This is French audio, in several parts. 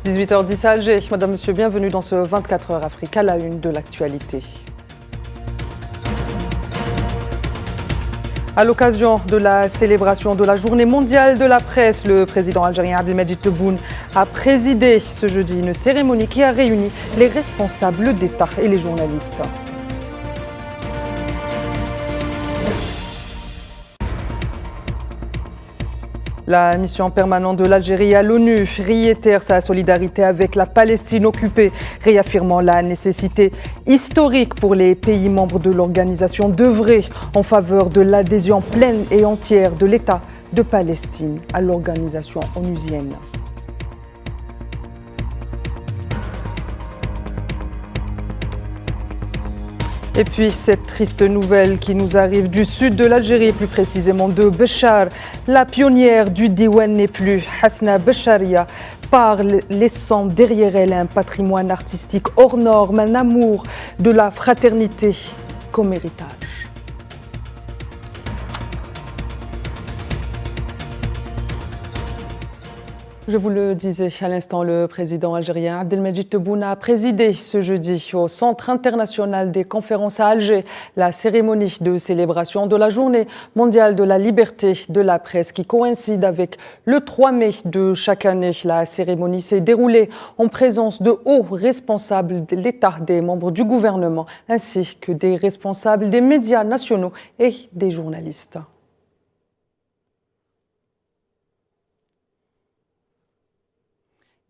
18h10 à Alger. Madame, Monsieur, bienvenue dans ce 24 heures Afrique à la une de l'actualité. À l'occasion de la célébration de la Journée mondiale de la presse, le président algérien Abdelmadjid Tebboune a présidé ce jeudi une cérémonie qui a réuni les responsables d'État et les journalistes. La mission permanente de l'Algérie à l'ONU réitère sa solidarité avec la Palestine occupée, réaffirmant la nécessité historique pour les pays membres de l'organisation d'œuvrer en faveur de l'adhésion pleine et entière de l'État de Palestine à l'organisation onusienne. Et puis cette triste nouvelle qui nous arrive du sud de l'Algérie, plus précisément de Béchar. La pionnière du Diwan n'est plus, Hasna Becharia, part laissant derrière elle un patrimoine artistique hors norme, un amour de la fraternité comme héritage. Je vous le disais à l'instant, le président algérien Abdelmadjid Tebboune a présidé ce jeudi au Centre international des conférences à Alger la cérémonie de célébration de la Journée mondiale de la liberté de la presse qui coïncide avec le 3 mai de chaque année. La cérémonie s'est déroulée en présence de hauts responsables de l'État, des membres du gouvernement ainsi que des responsables des médias nationaux et des journalistes.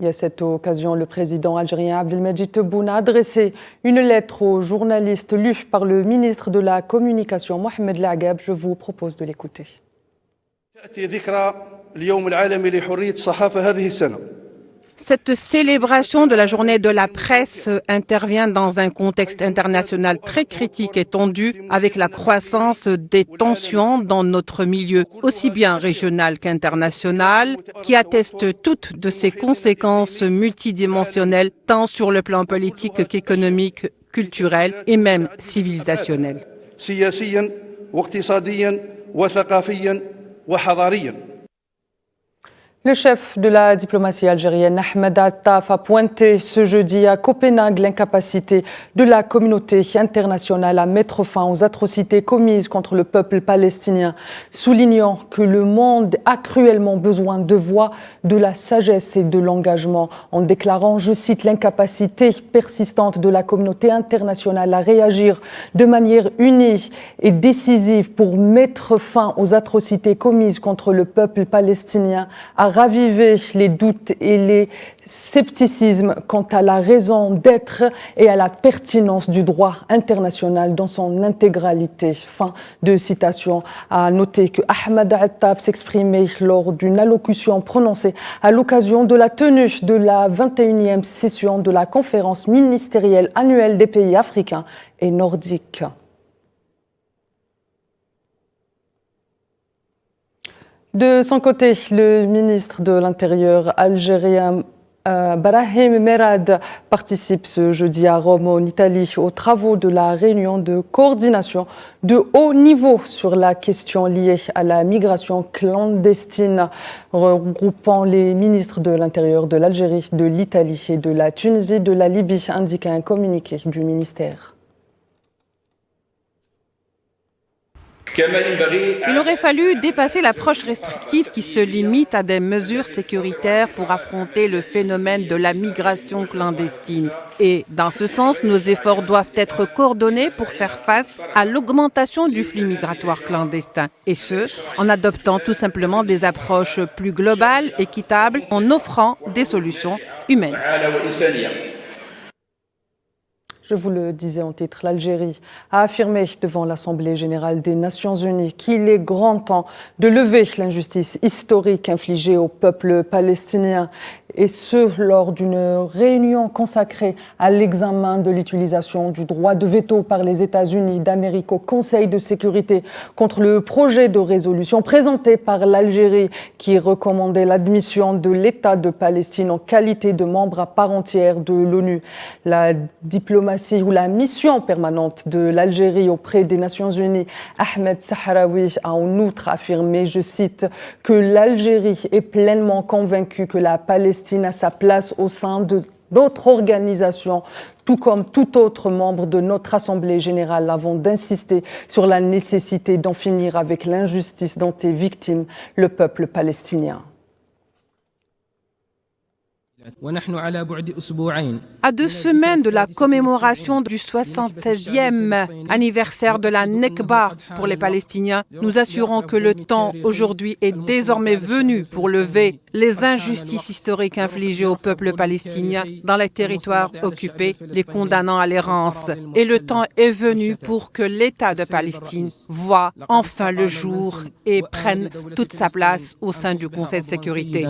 Et à cette occasion, le président algérien Abdelmadjid Tebboune a adressé une lettre aux journalistes lue par le ministre de la Communication, Mohamed Lagab. Je vous propose de l'écouter. Cette célébration de la journée de la presse intervient dans un contexte international très critique et tendu avec la croissance des tensions dans notre milieu, aussi bien régional qu'international, qui atteste toutes de ses conséquences multidimensionnelles, tant sur le plan politique qu'économique, culturel et même civilisationnel. Le chef de la diplomatie algérienne, Ahmed Attaf, a pointé ce jeudi à Copenhague l'incapacité de la communauté internationale à mettre fin aux atrocités commises contre le peuple palestinien, soulignant que le monde a cruellement besoin de voix, de la sagesse et de l'engagement, en déclarant, je cite, l'incapacité persistante de la communauté internationale à réagir de manière unie et décisive pour mettre fin aux atrocités commises contre le peuple palestinien, à raviver les doutes et les scepticismes quant à la raison d'être et à la pertinence du droit international dans son intégralité. Fin de citation. À noter que Ahmed Attaf s'exprimait lors d'une allocution prononcée à l'occasion de la tenue de la 21e session de la conférence ministérielle annuelle des pays africains et nordiques. De son côté, le ministre de l'Intérieur algérien Brahim Merad participe ce jeudi à Rome, en Italie, aux travaux de la réunion de coordination de haut niveau sur la question liée à la migration clandestine, regroupant les ministres de l'Intérieur de l'Algérie, de l'Italie et de la Tunisie, de la Libye, indique un communiqué du ministère. Il aurait fallu dépasser l'approche restrictive qui se limite à des mesures sécuritaires pour affronter le phénomène de la migration clandestine. Et dans ce sens, nos efforts doivent être coordonnés pour faire face à l'augmentation du flux migratoire clandestin. Et ce, en adoptant tout simplement des approches plus globales, équitables, en offrant des solutions humaines. Je vous le disais en titre, l'Algérie a affirmé devant l'Assemblée générale des Nations unies qu'il est grand temps de lever l'injustice historique infligée au peuple palestinien, et ce lors d'une réunion consacrée à l'examen de l'utilisation du droit de veto par les États-Unis d'Amérique au Conseil de sécurité contre le projet de résolution présenté par l'Algérie qui recommandait l'admission de l'État de Palestine en qualité de membre à part entière de l'ONU. La diplomatie diplomatie ou la mission permanente de l'Algérie auprès des Nations Unies, Ahmed Sahraoui, a en outre affirmé, je cite, que l'Algérie est pleinement convaincue que la Palestine a sa place au sein de notre organisation, tout comme tout autre membre de notre Assemblée générale, avant d'insister sur la nécessité d'en finir avec l'injustice dont est victime le peuple palestinien. À 2 semaines de la commémoration du 76e anniversaire de la Nekba pour les Palestiniens, nous assurons que le temps aujourd'hui est désormais venu pour lever les injustices historiques infligées au peuple palestinien dans les territoires occupés, les condamnant à l'errance. Et le temps est venu pour que l'État de Palestine voie enfin le jour et prenne toute sa place au sein du Conseil de sécurité.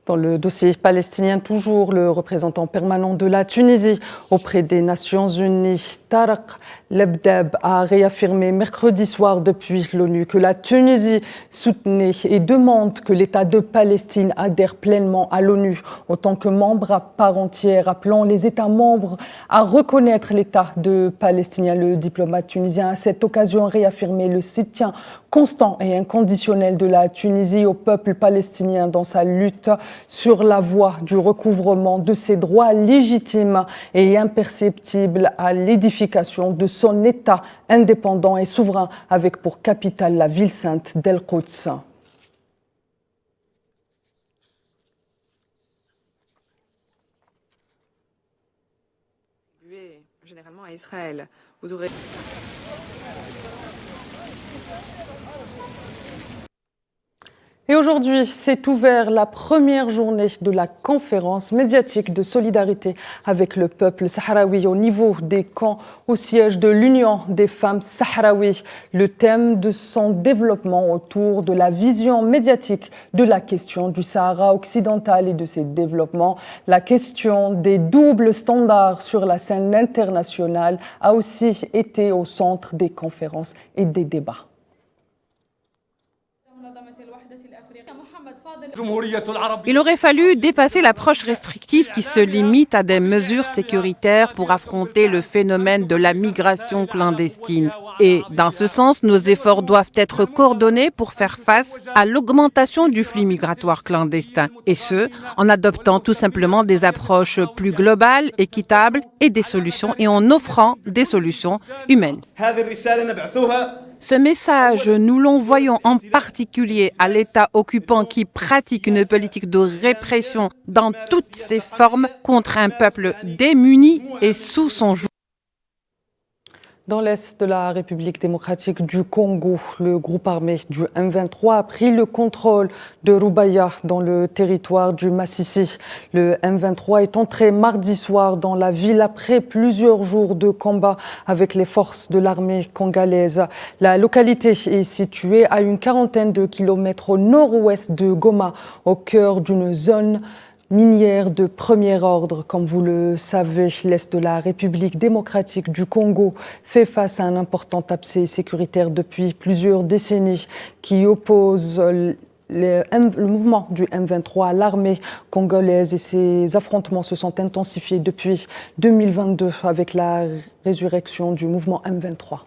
Dans le dossier palestinien, toujours le représentant permanent de la Tunisie auprès des Nations Unies, Tarek Lebdeb, a réaffirmé mercredi soir depuis l'ONU que la Tunisie soutenait et demande que l'État de Palestine adhère pleinement à l'ONU en tant que membre à part entière, appelant les États membres à reconnaître l'État de palestinien. Le diplomate tunisien a à cette occasion réaffirmé le soutien constant et inconditionnel de la Tunisie au peuple palestinien dans sa lutte sur la voie du recouvrement de ses droits légitimes et imperceptibles à l'édification de son État indépendant et souverain avec pour capitale la ville sainte d'El-Quds. Généralement à Israël, vous aurez... Et aujourd'hui, s'est ouverte la première journée de la conférence médiatique de solidarité avec le peuple sahraoui au niveau des camps au siège de l'Union des femmes sahraouies. Le thème de son développement autour de la vision médiatique de la question du Sahara occidental et de ses développements, la question des doubles standards sur la scène internationale a aussi été au centre des conférences et des débats. Il aurait fallu dépasser l'approche restrictive qui se limite à des mesures sécuritaires pour affronter le phénomène de la migration clandestine. Et dans ce sens, nos efforts doivent être coordonnés pour faire face à l'augmentation du flux migratoire clandestin. Et ce, en adoptant tout simplement des approches plus globales, équitables et en offrant des solutions humaines. Ce message, nous l'envoyons en particulier à l'État occupant qui pratique une politique de répression dans toutes ses formes contre un peuple démuni et sous son joug. Dans l'est de la République démocratique du Congo, le groupe armé du M23 a pris le contrôle de Rubaya dans le territoire du Massissi. Le M23 est entré mardi soir dans la ville après plusieurs jours de combat avec les forces de l'armée congolaise. La localité est située à une quarantaine de kilomètres au nord-ouest de Goma, au cœur d'une zone minière de premier ordre. Comme vous le savez, l'Est de la République démocratique du Congo fait face à un important abcès sécuritaire depuis plusieurs décennies qui oppose le mouvement du M23 à l'armée congolaise, et ces affrontements se sont intensifiés depuis 2022 avec la résurrection du mouvement M23.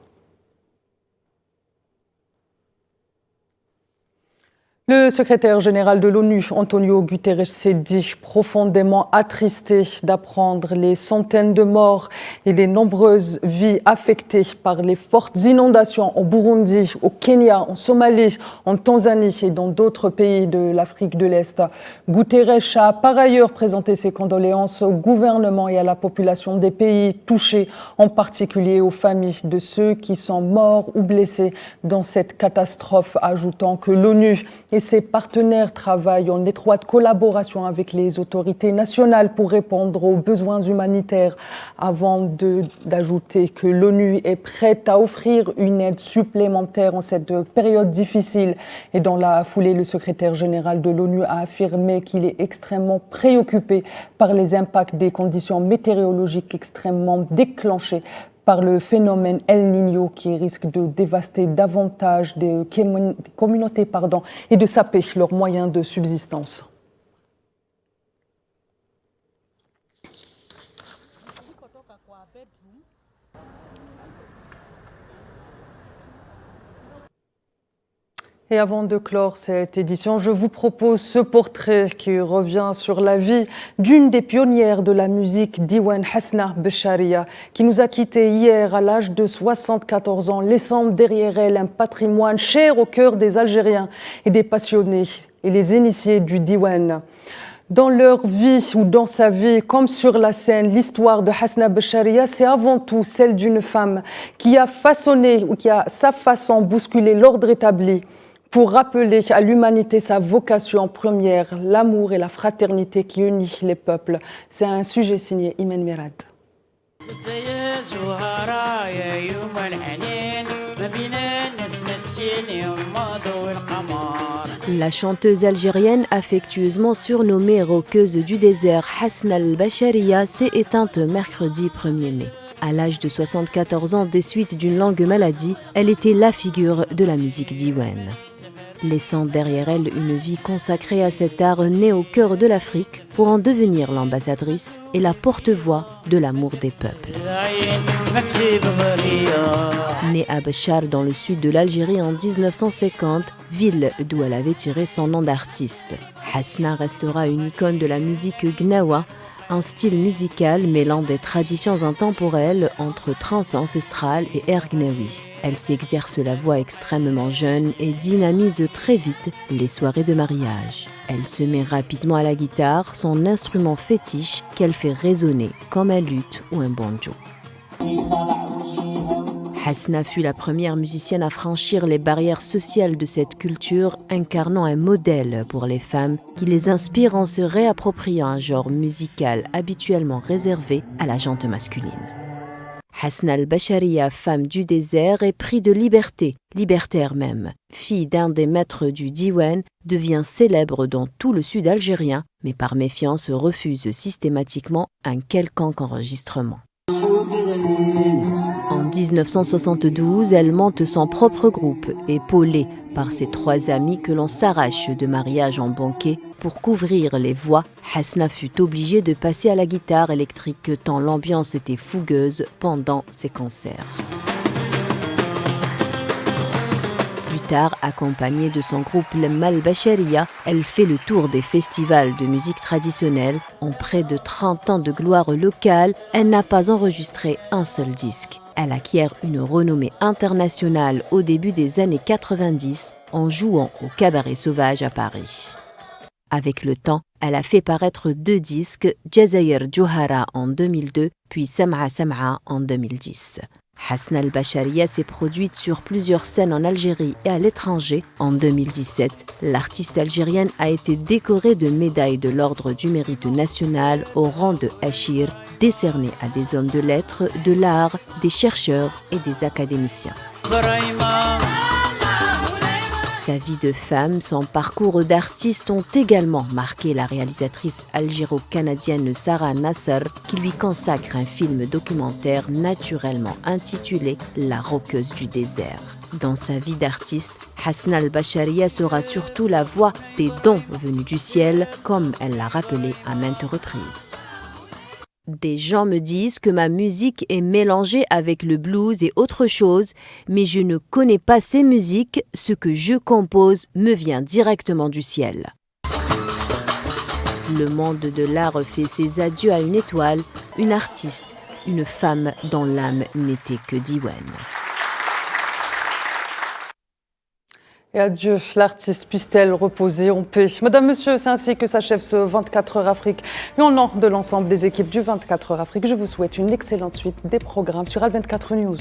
Le secrétaire général de l'ONU, Antonio Guterres, s'est dit profondément attristé d'apprendre les centaines de morts et les nombreuses vies affectées par les fortes inondations au Burundi, au Kenya, en Somalie, en Tanzanie et dans d'autres pays de l'Afrique de l'Est. Guterres a par ailleurs présenté ses condoléances au gouvernement et à la population des pays touchés, en particulier aux familles de ceux qui sont morts ou blessés dans cette catastrophe, ajoutant que l'ONU et ses partenaires travaillent en étroite collaboration avec les autorités nationales pour répondre aux besoins humanitaires, avant d'ajouter que l'ONU est prête à offrir une aide supplémentaire en cette période difficile. Et dans la foulée, le secrétaire général de l'ONU a affirmé qu'il est extrêmement préoccupé par les impacts des conditions météorologiques extrêmement déclenchées par le phénomène El Niño qui risque de dévaster davantage des communautés et de saper leurs moyens de subsistance. Et avant de clore cette édition, je vous propose ce portrait qui revient sur la vie d'une des pionnières de la musique Diwan, Hasna Becharia, qui nous a quittés hier à l'âge de 74 ans, laissant derrière elle un patrimoine cher au cœur des Algériens et des passionnés et les initiés du Diwan. Dans leur vie ou dans sa vie, comme sur la scène, l'histoire de Hasna Becharia, c'est avant tout celle d'une femme qui a façonné ou qui a, sa façon, bousculé l'ordre établi pour rappeler à l'humanité sa vocation première, l'amour et la fraternité qui unit les peuples. C'est un sujet signé Imen Mirad. La chanteuse algérienne affectueusement surnommée roqueuse du désert Hasna Becharia s'est éteinte mercredi 1er mai. À l'âge de 74 ans, des suites d'une longue maladie, elle était la figure de la musique diwan. Laissant derrière elle une vie consacrée à cet art né au cœur de l'Afrique pour en devenir l'ambassadrice et la porte-voix de l'amour des peuples. Née à Béchar dans le sud de l'Algérie en 1950, ville d'où elle avait tiré son nom d'artiste, Hasna restera une icône de la musique gnawa, un style musical mêlant des traditions intemporelles entre trance ancestrale et air gnawi. Elle s'exerce la voix extrêmement jeune et dynamise très vite les soirées de mariage. Elle se met rapidement à la guitare, son instrument fétiche qu'elle fait résonner comme un luth ou un banjo. Hasna fut la première musicienne à franchir les barrières sociales de cette culture, incarnant un modèle pour les femmes qui les inspire en se réappropriant un genre musical habituellement réservé à la gente masculine. Hasna Becharia, femme du désert, est pris de liberté, libertaire même. Fille d'un des maîtres du Diwan, devient célèbre dans tout le sud algérien, mais par méfiance refuse systématiquement un quelconque enregistrement. En 1972, elle monte son propre groupe, épaulée par ses 3 amis que l'on s'arrache de mariage en banquet. Pour couvrir les voix, Hasna fut obligée de passer à la guitare électrique tant l'ambiance était fougueuse pendant ses concerts. Plus tard, accompagnée de son groupe Lemma Becharia, elle fait le tour des festivals de musique traditionnelle. En près de 30 ans de gloire locale, elle n'a pas enregistré un seul disque. Elle acquiert une renommée internationale au début des années 90 en jouant au Cabaret Sauvage à Paris. Avec le temps, elle a fait paraître 2 disques, Jazair Johara en 2002, puis Sam'a Sam'a en 2010. Hasna Becharia s'est produite sur plusieurs scènes en Algérie et à l'étranger. En 2017, l'artiste algérienne a été décorée de médailles de l'Ordre du Mérite national au rang de Achir, décernée à des hommes de lettres, de l'art, des chercheurs et des académiciens. Sa vie de femme, son parcours d'artiste ont également marqué la réalisatrice algéro-canadienne Sarah Nasser, qui lui consacre un film documentaire naturellement intitulé « La roqueuse du désert ». Dans sa vie d'artiste, Hasna Becharia sera surtout la voix des dons venus du ciel, comme elle l'a rappelé à maintes reprises. Des gens me disent que ma musique est mélangée avec le blues et autre chose, mais je ne connais pas ces musiques, ce que je compose me vient directement du ciel. Le monde de l'art fait ses adieux à une étoile, une artiste, une femme dont l'âme n'était que diwan. Et adieu, l'artiste puisse-t-elle reposer en paix. Madame, Monsieur, c'est ainsi que s'achève ce 24 heures Afrique. Et au nom de l'ensemble des équipes du 24 heures Afrique, je vous souhaite une excellente suite des programmes sur Al 24 News.